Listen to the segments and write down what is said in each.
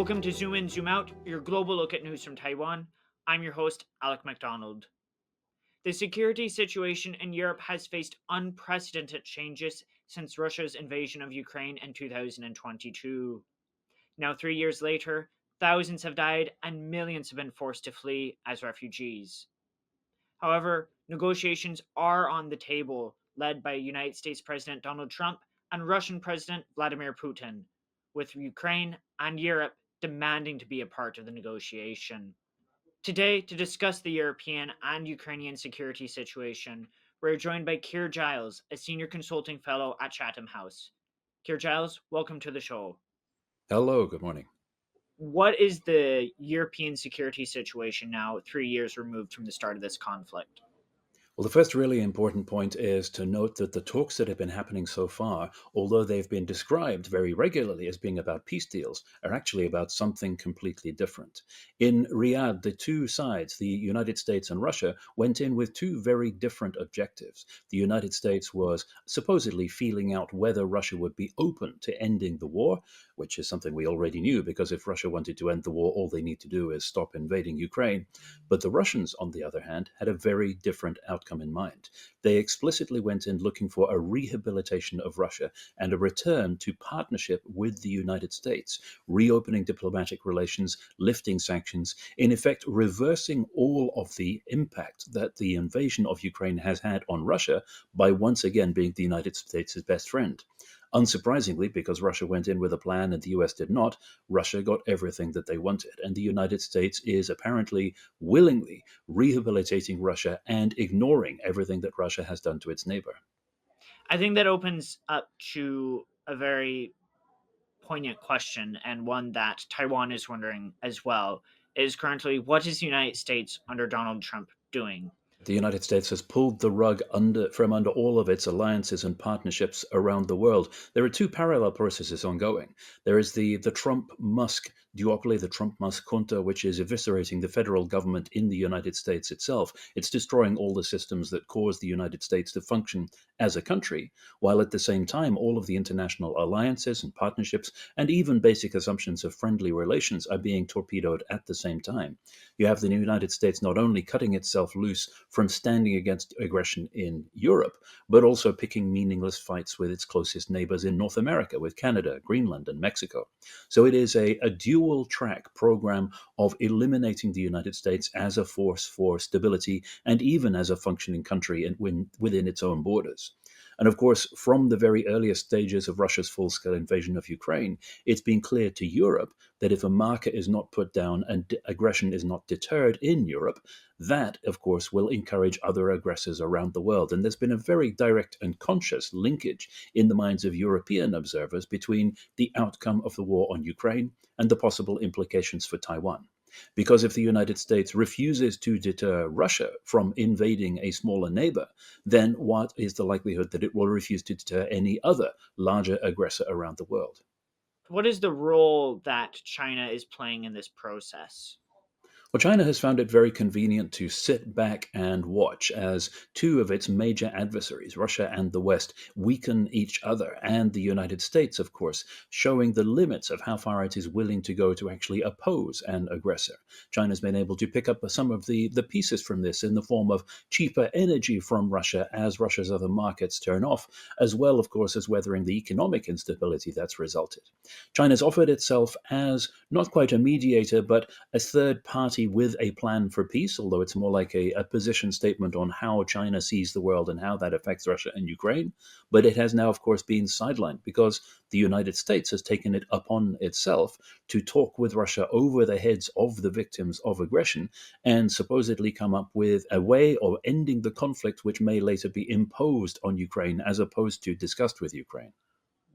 Welcome to Zoom In, Zoom Out, your global look at news from Taiwan. I'm your host, Alec MacDonald. The security situation in Europe has faced unprecedented changes since Russia's invasion of Ukraine in 2022. Now, 3 years later, thousands have died and millions have been forced to flee as refugees. However, negotiations are on the table, led by United States President Donald Trump and Russian President Vladimir Putin, with Ukraine and Europe demanding to be a part of the negotiation. Today, to discuss the European and Ukrainian security situation, we're joined by Keir Giles, a senior consulting fellow at Chatham House. Keir Giles, welcome to the show. Hello, good morning. What is the European security situation now, 3 years removed from the start of this conflict? Well, the first really important point is to note that the talks that have been happening so far, although they've been described very regularly as being about peace deals, are actually about something completely different. In Riyadh, the two sides, the United States and Russia, went in with two very different objectives. The United States was supposedly feeling out whether Russia would be open to ending the war, which is something we already knew, because if Russia wanted to end the war, all they need to do is stop invading Ukraine. But the Russians, on the other hand, had a very different outcome in mind. They explicitly went in looking for a rehabilitation of Russia and a return to partnership with the United States, reopening diplomatic relations, lifting sanctions, in effect reversing all of the impact that the invasion of Ukraine has had on Russia by once again being the United States' best friend. Unsurprisingly, because Russia went in with a plan and the US did not, Russia got everything that they wanted. And the United States is apparently willingly rehabilitating Russia and ignoring everything that Russia has done to its neighbor. I think that opens up to a very poignant question, and one that Taiwan is wondering as well, is currently what is the United States under Donald Trump doing? The United States has pulled the rug from under all of its alliances and partnerships around the world. There are two parallel processes ongoing. There is the Trump-Musk duopoly, the Trump-Musk junta, which is eviscerating the federal government in the United States itself. It's destroying all the systems that cause the United States to function as a country, while at the same time, all of the international alliances and partnerships and even basic assumptions of friendly relations are being torpedoed at the same time. You have the United States not only cutting itself loose from standing against aggression in Europe, but also picking meaningless fights with its closest neighbors in North America, with Canada, Greenland, and Mexico. So it is a dual track program of eliminating the United States as a force for stability and even as a functioning country within its own borders. And of course, from the very earliest stages of Russia's full-scale invasion of Ukraine, it's been clear to Europe that if a marker is not put down and aggression is not deterred in Europe, that, of course, will encourage other aggressors around the world. And there's been a very direct and conscious linkage in the minds of European observers between the outcome of the war on Ukraine and the possible implications for Taiwan. Because if the United States refuses to deter Russia from invading a smaller neighbor, then what is the likelihood that it will refuse to deter any other larger aggressor around the world? What is the role that China is playing in this process? Well, China has found it very convenient to sit back and watch as two of its major adversaries, Russia and the West, weaken each other, and the United States, of course, showing the limits of how far it is willing to go to actually oppose an aggressor. China's been able to pick up some of the pieces from this in the form of cheaper energy from Russia as Russia's other markets turn off, as well, of course, as weathering the economic instability that's resulted. China's offered itself as not quite a mediator, but a third party with a plan for peace, although it's more like a position statement on how China sees the world and how that affects Russia and Ukraine. But it has now, of course, been sidelined because the United States has taken it upon itself to talk with Russia over the heads of the victims of aggression and supposedly come up with a way of ending the conflict which may later be imposed on Ukraine as opposed to discussed with Ukraine.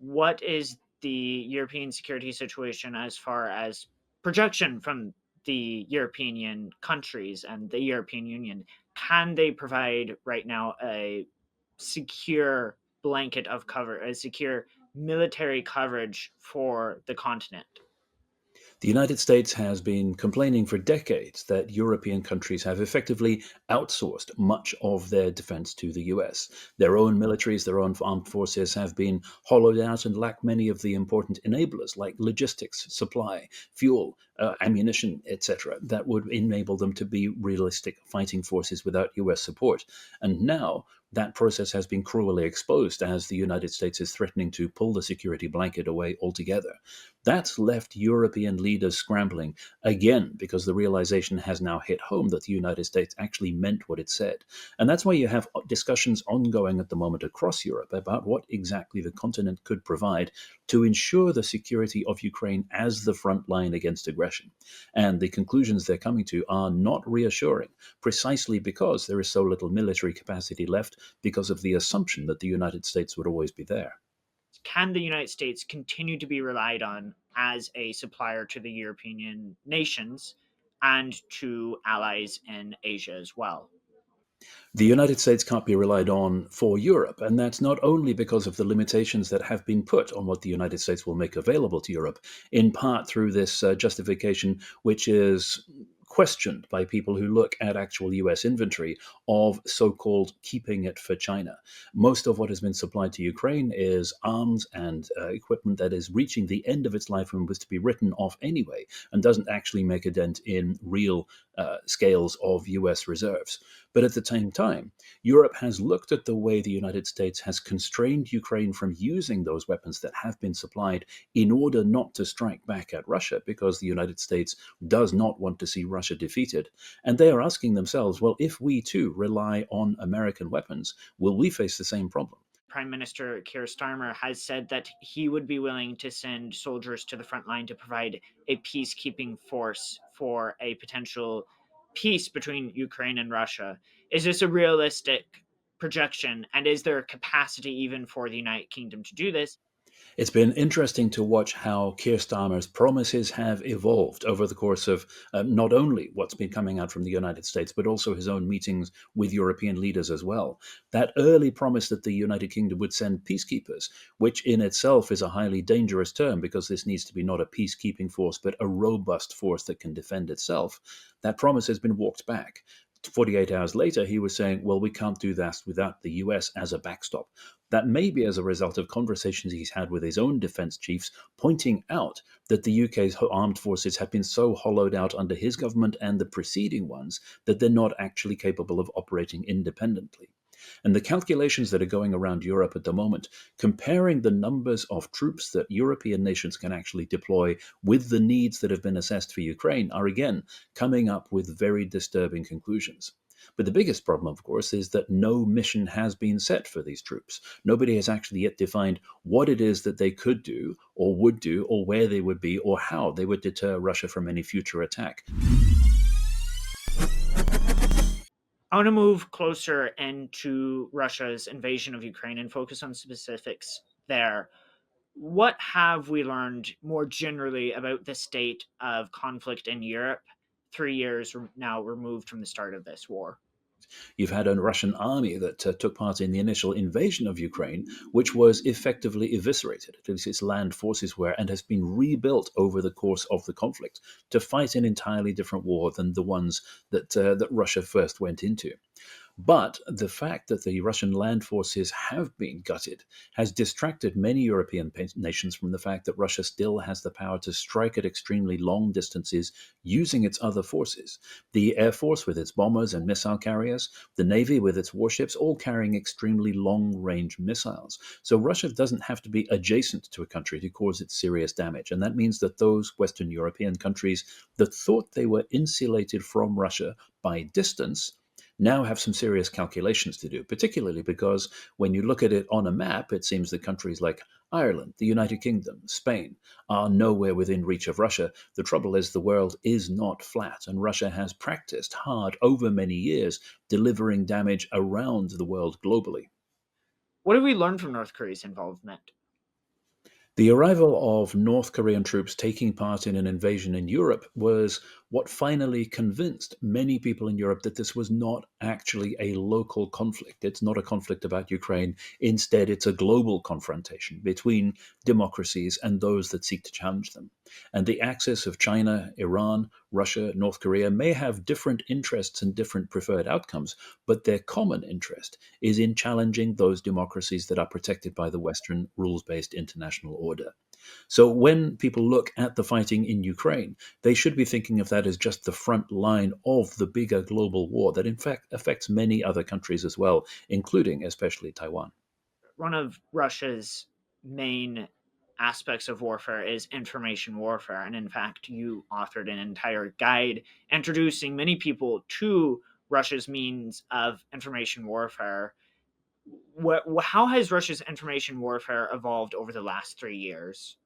What is the European security situation as far as projection from the European countries and the European Union? Can they provide right now a secure blanket of cover, a secure military coverage for the continent? The United States has been complaining for decades that European countries have effectively outsourced much of their defense to the US. Their own militaries, their own armed forces have been hollowed out and lack many of the important enablers like logistics, supply, fuel, ammunition, etc., that would enable them to be realistic fighting forces without US support. And now that process has been cruelly exposed as the United States is threatening to pull the security blanket away altogether. That's left European leaders scrambling again because the realization has now hit home that the United States actually meant what it said. And that's why you have discussions ongoing at the moment across Europe about what exactly the continent could provide to ensure the security of Ukraine as the front line against aggression. And the conclusions they're coming to are not reassuring, precisely because there is so little military capacity left because of the assumption that the United States would always be there. Can the United States continue to be relied on as a supplier to the European nations and to allies in Asia as well? The United States can't be relied on for Europe, and that's not only because of the limitations that have been put on what the United States will make available to Europe, in part through this justification, which is questioned by people who look at actual US inventory of so called keeping it for China. Most of what has been supplied to Ukraine is arms and equipment that is reaching the end of its life and was to be written off anyway, and doesn't actually make a dent in real scales of US reserves. But at the same time, Europe has looked at the way the United States has constrained Ukraine from using those weapons that have been supplied in order not to strike back at Russia, because the United States does not want to see Russia defeated. And they are asking themselves, well, if we too rely on American weapons, will we face the same problem? Prime Minister Keir Starmer has said that he would be willing to send soldiers to the front line to provide a peacekeeping force for a potential peace between Ukraine and Russia. Is this a realistic projection? And is there capacity even for the United Kingdom to do this? It's been interesting to watch how Keir Starmer's promises have evolved over the course of not only what's been coming out from the United States, but also his own meetings with European leaders as well. That early promise that the United Kingdom would send peacekeepers, which in itself is a highly dangerous term because this needs to be not a peacekeeping force, but a robust force that can defend itself, that promise has been walked back. 48 hours later, he was saying, well, we can't do that without the US as a backstop. That may be as a result of conversations he's had with his own defense chiefs, pointing out that the UK's armed forces have been so hollowed out under his government and the preceding ones that they're not actually capable of operating independently. And the calculations that are going around Europe at the moment, comparing the numbers of troops that European nations can actually deploy with the needs that have been assessed for Ukraine, are again coming up with very disturbing conclusions. But the biggest problem, of course, is that no mission has been set for these troops. Nobody has actually yet defined what it is that they could do, or would do, or where they would be, or how they would deter Russia from any future attack. I want to move closer into Russia's invasion of Ukraine and focus on specifics there. What have we learned more generally about the state of conflict in Europe 3 years now removed from the start of this war? You've had a Russian army that took part in the initial invasion of Ukraine, which was effectively eviscerated, at least its land forces were, and has been rebuilt over the course of the conflict to fight an entirely different war than the ones that Russia first went into. But the fact that the Russian land forces have been gutted has distracted many European nations from the fact that Russia still has the power to strike at extremely long distances using its other forces. The Air Force with its bombers and missile carriers, the Navy with its warships, all carrying extremely long range missiles. So Russia doesn't have to be adjacent to a country to cause it serious damage. And that means that those Western European countries that thought they were insulated from Russia by distance now have some serious calculations to do, particularly because when you look at it on a map, it seems that countries like Ireland, the United Kingdom, Spain are nowhere within reach of Russia. The trouble is the world is not flat, and Russia has practiced hard over many years delivering damage around the world globally. What have we learned from North Korea's involvement? The arrival of North Korean troops taking part in an invasion in Europe was what finally convinced many people in Europe that this was not actually a local conflict. It's not a conflict about Ukraine. Instead, it's a global confrontation between democracies and those that seek to challenge them. And the axis of China, Iran, Russia, North Korea may have different interests and different preferred outcomes, but their common interest is in challenging those democracies that are protected by the Western rules based international order. So when people look at the fighting in Ukraine, they should be thinking of that as just the front line of the bigger global war that, in fact, affects many other countries as well, including especially Taiwan. One of Russia's main aspects of warfare is information warfare. And in fact, you authored an entire guide introducing many people to Russia's means of information warfare. How has Russia's information warfare evolved over the last 3 years?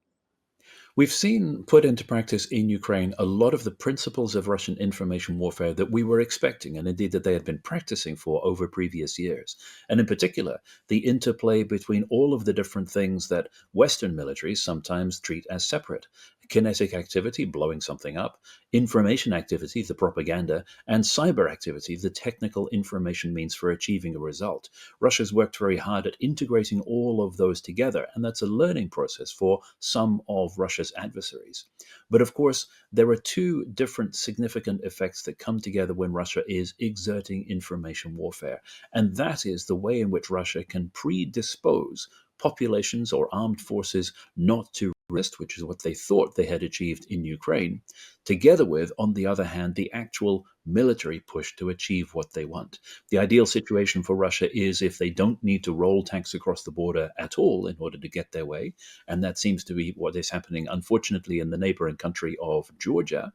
We've seen put into practice in Ukraine a lot of the principles of Russian information warfare that we were expecting, and indeed that they had been practicing for over previous years. And in particular, the interplay between all of the different things that Western militaries sometimes treat as separate: kinetic activity, blowing something up; information activity, the propaganda; and cyber activity, the technical information means for achieving a result. Russia's worked very hard at integrating all of those together, and that's a learning process for some of Russia's adversaries. But of course, there are two different significant effects that come together when Russia is exerting information warfare. And that is the way in which Russia can predispose populations or armed forces not to resist, which is what they thought they had achieved in Ukraine, together with, on the other hand, the actual military push to achieve what they want. The ideal situation for Russia is if they don't need to roll tanks across the border at all in order to get their way, and that seems to be what is happening, unfortunately, in the neighboring country of Georgia.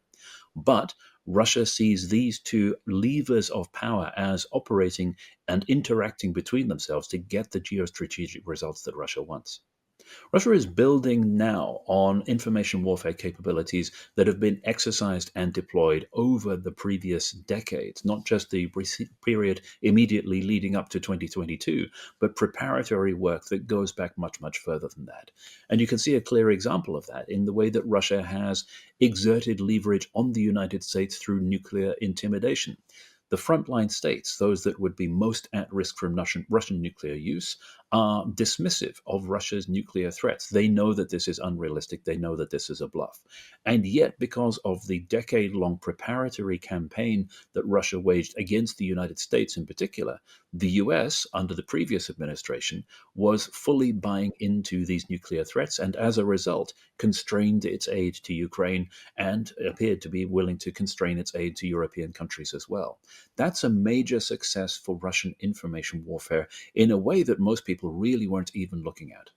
But Russia sees these two levers of power as operating and interacting between themselves to get the geostrategic results that Russia wants. Russia is building now on information warfare capabilities that have been exercised and deployed over the previous decades, not just the period immediately leading up to 2022, but preparatory work that goes back much, much further than that. And you can see a clear example of that in the way that Russia has exerted leverage on the United States through nuclear intimidation. The frontline states, those that would be most at risk from Russian nuclear use, are dismissive of Russia's nuclear threats. They know that this is unrealistic. They know that this is a bluff. And yet, because of the decade-long preparatory campaign that Russia waged against the United States in particular, the US, under the previous administration, was fully buying into these nuclear threats and, as a result, constrained its aid to Ukraine and appeared to be willing to constrain its aid to European countries as well. That's a major success for Russian information warfare in a way that most people really weren't even looking at.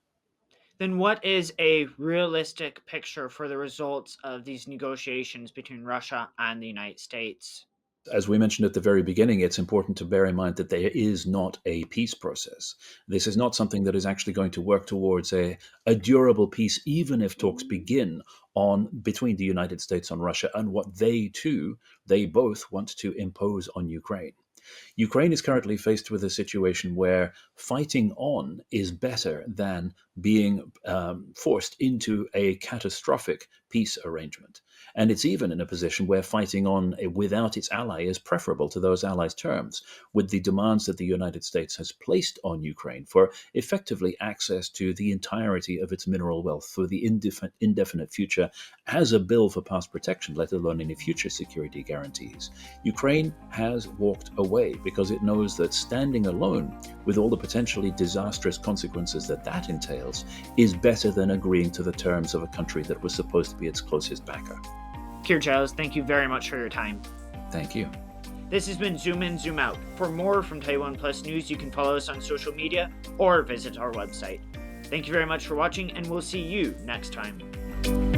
Then, what is a realistic picture for the results of these negotiations between Russia and the United States? As we mentioned at the very beginning, it's important to bear in mind that there is not a peace process. This is not something that is actually going to work towards a durable peace, even if talks begin on between the United States and Russia and what they both want to impose on Ukraine. Ukraine is currently faced with a situation where fighting on is better than being forced into a catastrophic peace arrangement. And it's even in a position where fighting on without its ally is preferable to those allies' terms, with the demands that the United States has placed on Ukraine for effectively access to the entirety of its mineral wealth for the indefinite future as a bill for past protection, let alone any future security guarantees. Ukraine has walked away because it knows that standing alone, with all the potentially disastrous consequences that that entails, is better than agreeing to the terms of a country that was supposed to be its closest backer. Keir Giles, thank you very much for your time. Thank you. This has been Zoom In, Zoom Out. For more from TaiwanPlus News, you can follow us on social media or visit our website. Thank you very much for watching, and we'll see you next time.